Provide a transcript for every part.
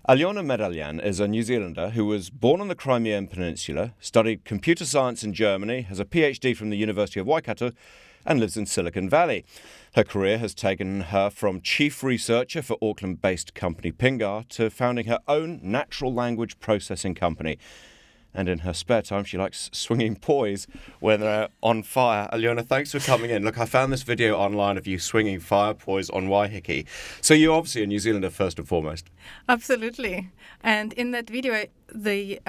Alyona Medelyan is a New Zealander who was born on the Crimean Peninsula, studied computer science in Germany, has a PhD from the University of Waikato, and lives in Silicon Valley. Her career has taken her from chief researcher for Auckland-based company Pingar to founding her own natural language processing company. And in her spare time, she likes swinging pois when they're on fire. Alyona, thanks for coming in. Look, I found this video online of you swinging fire pois on Waiheke. So you're obviously a New Zealander first and foremost. Absolutely. And in that video, the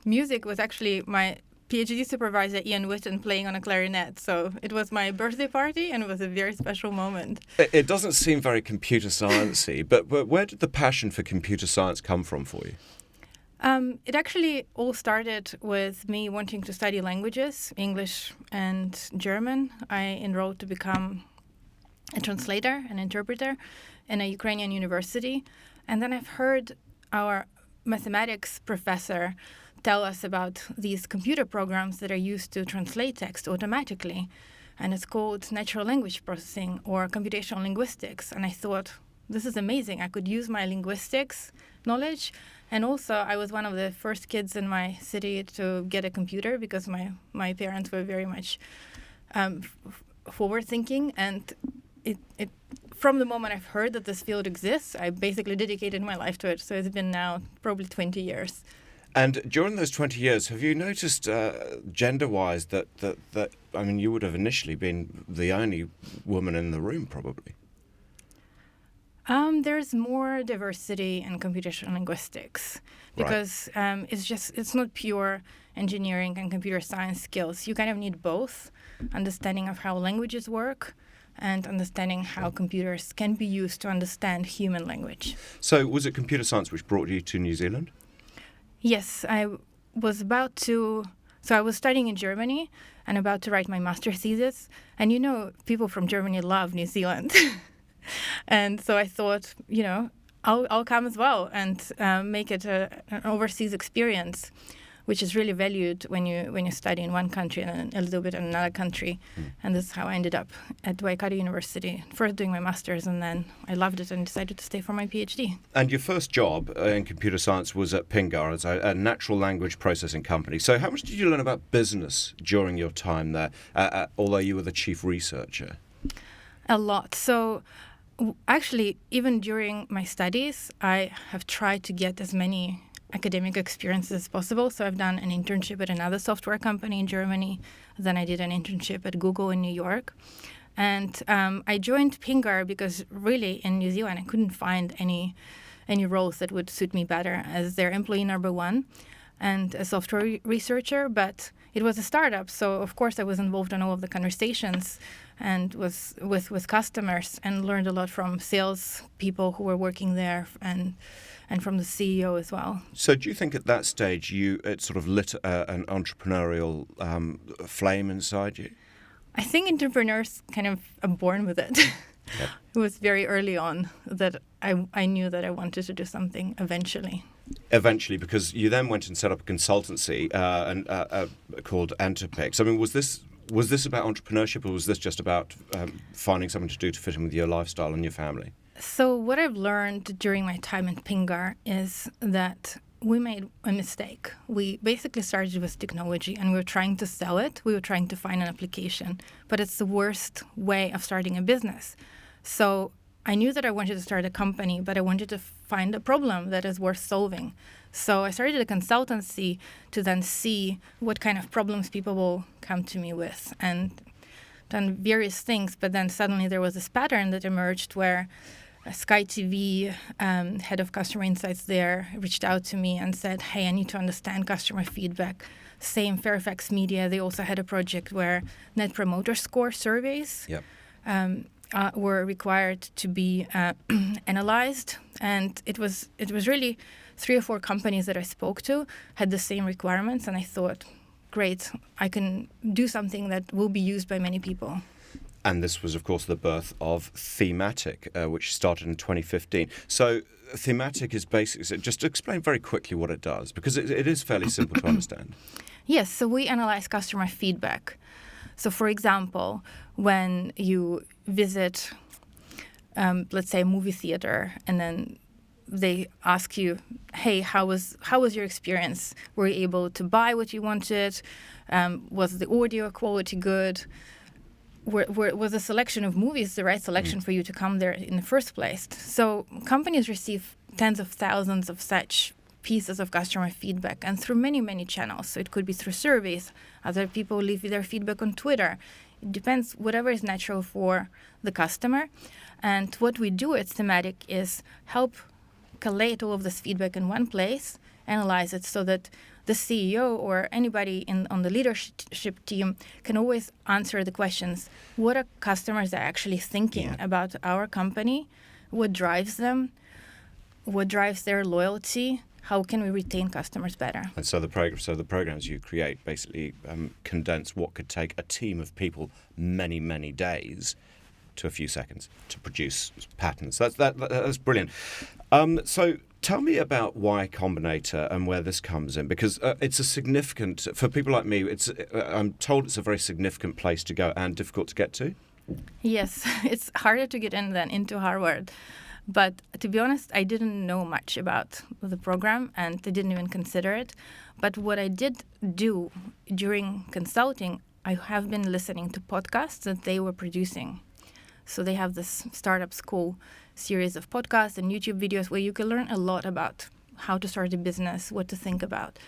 music was actually my PhD supervisor, Ian Witten, playing on a clarinet. So it was my birthday party, and it was a very special moment. It doesn't seem very computer sciencey, but where did the passion for computer science come from for you? It actually all started with me wanting to study languages, English and German. I enrolled to become a translator, an interpreter in a Ukrainian university. And then I've heard our mathematics professor tell us about these computer programs that are used to translate text automatically. And it's called natural language processing or computational linguistics. And I thought, this is amazing. I could use my linguistics knowledge. And also, I was one of the first kids in my city to get a computer because my parents were very much forward-thinking. And it from the moment I've heard that this field exists, I basically dedicated my life to it. So it's been now probably 20 years. And during those 20 years, have you noticed gender-wise that I mean, you would have initially been the only woman in the room, probably? There's more diversity in computational linguistics because it's not pure engineering and computer science skills. You kind of need both, understanding of how languages work and understanding how computers can be used to understand human language. So was it computer science which brought you to New Zealand? Yes, I was I was studying in Germany and about to write my master's thesis. And people from Germany love New Zealand. And so I thought, I'll come as well and make it an overseas experience, which is really valued when you study in one country and a little bit in another country. And that's how I ended up at Waikato University, first doing my master's, and then I loved it and decided to stay for my PhD. And your first job in computer science was at Pingar, as a natural language processing company. So how much did you learn about business during your time there, although you were the chief researcher? A lot. So actually, even during my studies, I have tried to get as many academic experiences as possible. So I've done an internship at another software company in Germany. Then I did an internship at Google in New York. And I joined Pingar because really in New Zealand, I couldn't find any roles that would suit me better as their employee number one and a software researcher. But it was a startup, so of course I was involved in all of the conversations and was with customers and learned a lot from sales people who were working there and from the CEO as well. So do you think at that stage it sort of lit an entrepreneurial flame inside you? I think entrepreneurs kind of are born with it. Yep. It was very early on that I knew that I wanted to do something eventually. Eventually, because you then went and set up a consultancy called Antipix. I mean, was this about entrepreneurship, or was this just about finding something to do to fit in with your lifestyle and your family? So what I've learned during my time in Pingar is that we made a mistake. We basically started with technology and we were trying to sell it. We were trying to find an application, but it's the worst way of starting a business. So I knew that I wanted to start a company, but I wanted to find a problem that is worth solving. So I started a consultancy to then see what kind of problems people will come to me with and done various things. But then suddenly there was this pattern that emerged where Sky TV, head of customer insights there, reached out to me and said, hey, I need to understand customer feedback. Same Fairfax Media, they also had a project where Net Promoter Score surveys were required to be analyzed. And it was really 3 or 4 companies that I spoke to had the same requirements. And I thought, great, I can do something that will be used by many people. And this was, of course, the birth of Thematic, which started in 2015. So Thematic is basically, just to explain very quickly what it does, because it is fairly simple to understand. Yes, so we analyze customer feedback. So, for example, when you visit, let's say, a movie theater, and then they ask you, hey, how was your experience? Were you able to buy what you wanted? Was the audio quality good? Was the selection of movies the right selection for you to come there in the first place? So companies receive tens of thousands of such pieces of customer feedback, and through many, many channels. So it could be through surveys, other people leave their feedback on Twitter. It depends, whatever is natural for the customer. And what we do at Thematic is help collate all of this feedback in one place, analyze it so that the CEO or anybody on the leadership team can always answer the questions. What are customers actually thinking about our company? What drives them? What drives their loyalty? How can we retain customers better? And so the programs you create basically condense what could take a team of people many, many days to a few seconds to produce patterns. That's brilliant. So tell me about why Combinator and where this comes in, because it's a significant, for people like me, I'm told it's a very significant place to go and difficult to get to. Yes, it's harder to get in than into Harvard. But to be honest, I didn't know much about the program and I didn't even consider it. But what I did do during consulting, I have been listening to podcasts that they were producing. So they have this Startup School series of podcasts and YouTube videos where you can learn a lot about how to start a business, what to think about.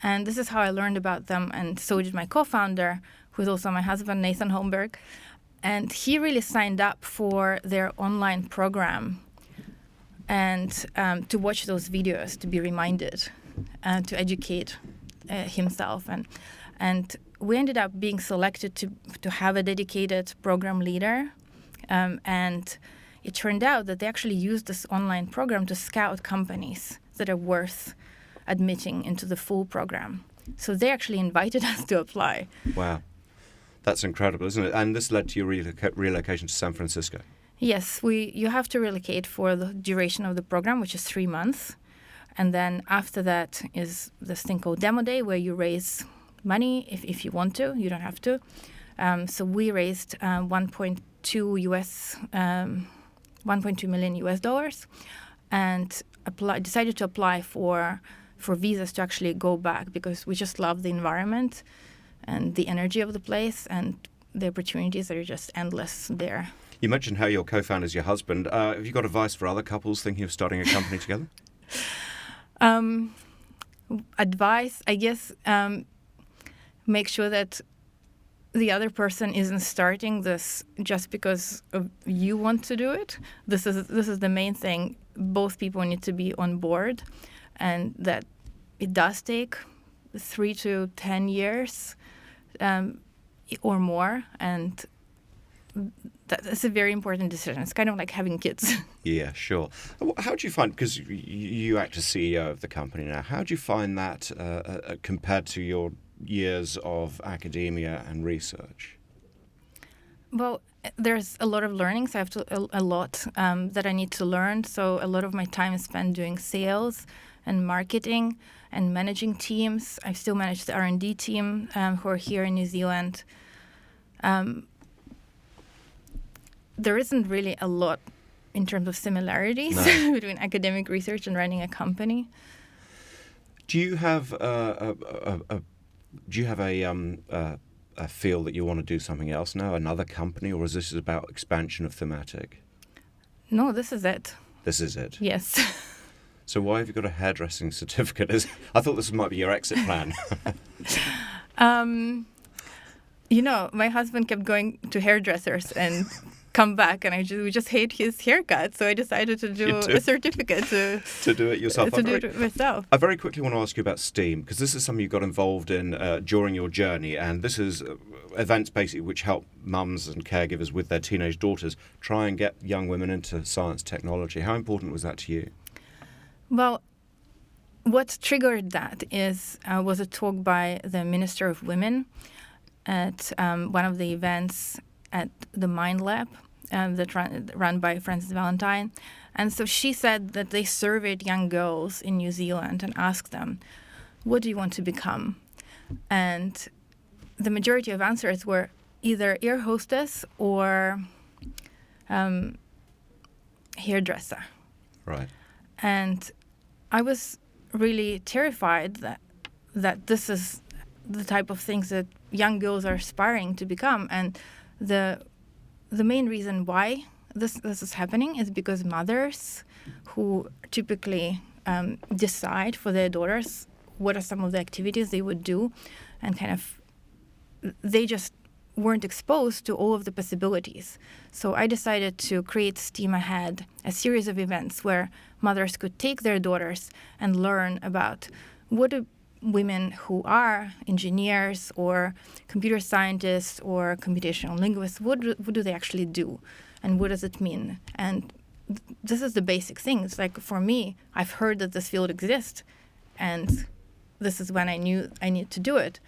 And this is how I learned about them. And so did my co-founder, who is also my husband, Nathan Holmberg. And he really signed up for their online program and to watch those videos, to be reminded, and to educate himself. And we ended up being selected to have a dedicated program leader. And it turned out that they actually used this online program to scout companies that are worth admitting into the full program. So they actually invited us to apply. Wow. That's incredible, isn't it? And this led to your relocation to San Francisco. Yes, you have to relocate for the duration of the program, which is 3 months. And then after that is this thing called Demo Day, where you raise money if you want to. You don't have to. So we raised 1.2 million US dollars and decided to apply for visas to actually go back because we just love the environment and the energy of the place, and the opportunities are just endless there. You mentioned how your co-founder is your husband. Have you got advice for other couples thinking of starting a company together? Advice, I guess, make sure that the other person isn't starting this just because you want to do it. This is the main thing. Both people need to be on board, and that it does take 3 to 10 years or more, and that's a very important decision. It's kind of like having kids. Yeah, sure. How do you find, because you act as CEO of the company now, how do you find that compared to your years of academia and research? Well, there's a lot of learnings. I have a lot that I need to learn. So a lot of my time is spent doing sales and marketing and managing teams. I still manage the R&D team who are here in New Zealand. There isn't really a lot in terms of similarities between academic research and running a company. Do you have a feel that you want to do something else now, another company, or is this about expansion of Thematic? No, this is it. This is it? Yes. So why have you got a hairdressing certificate? I thought this might be your exit plan. My husband kept going to hairdressers and come back, and we just hate his haircut. So I decided to do a certificate to do it yourself. I very quickly want to ask you about STEAM, because this is something you got involved in during your journey, and this is events basically which help mums and caregivers with their teenage daughters try and get young women into science technology. How important was that to you? Well, what triggered that was a talk by the Minister of Women at one of the events at the Mind Lab run by Frances Valentine. And so she said that they surveyed young girls in New Zealand and asked them, what do you want to become? And the majority of answers were either air hostess or hairdresser. Right. And I was really terrified that this is the type of things that young girls are aspiring to become. And the main reason why this is happening is because mothers who typically decide for their daughters what are some of the activities they would do, and kind of they just weren't exposed to all of the possibilities. So I decided to create STEAM Ahead, a series of events where mothers could take their daughters and learn about what do women who are engineers or computer scientists or computational linguists, what do they actually do? And what does it mean? And this is the basic things. Like for me, I've heard that this field exists, and this is when I knew I need to do it.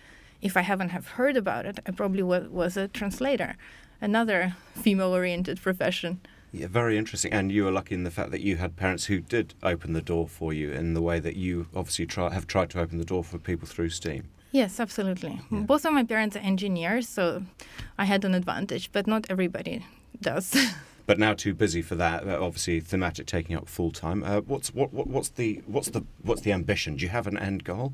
If I haven't have heard about it, I probably was a translator, another female-oriented profession. Yeah, very interesting. And you were lucky in the fact that you had parents who did open the door for you in the way that you obviously have tried to open the door for people through STEAM. Yes, absolutely. Yeah. Both of my parents are engineers, so I had an advantage, but not everybody does. But now too busy for that. Obviously, Thematic taking up full time. What's the ambition? Do you have an end goal?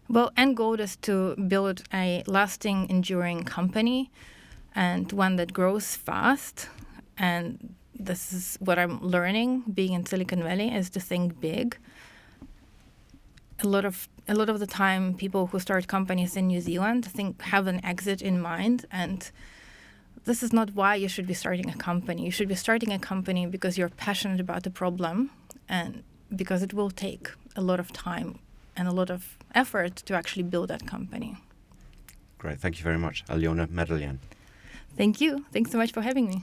Well, end goal is to build a lasting, enduring company, and one that grows fast. And this is what I'm learning, being in Silicon Valley, is to think big. A lot of the time, people who start companies in New Zealand have an exit in mind, and this is not why you should be starting a company. You should be starting a company because you're passionate about the problem, and because it will take a lot of time and a lot of effort to actually build that company. Great. Thank you very much, Alyona Medelyan. Thank you. Thanks so much for having me.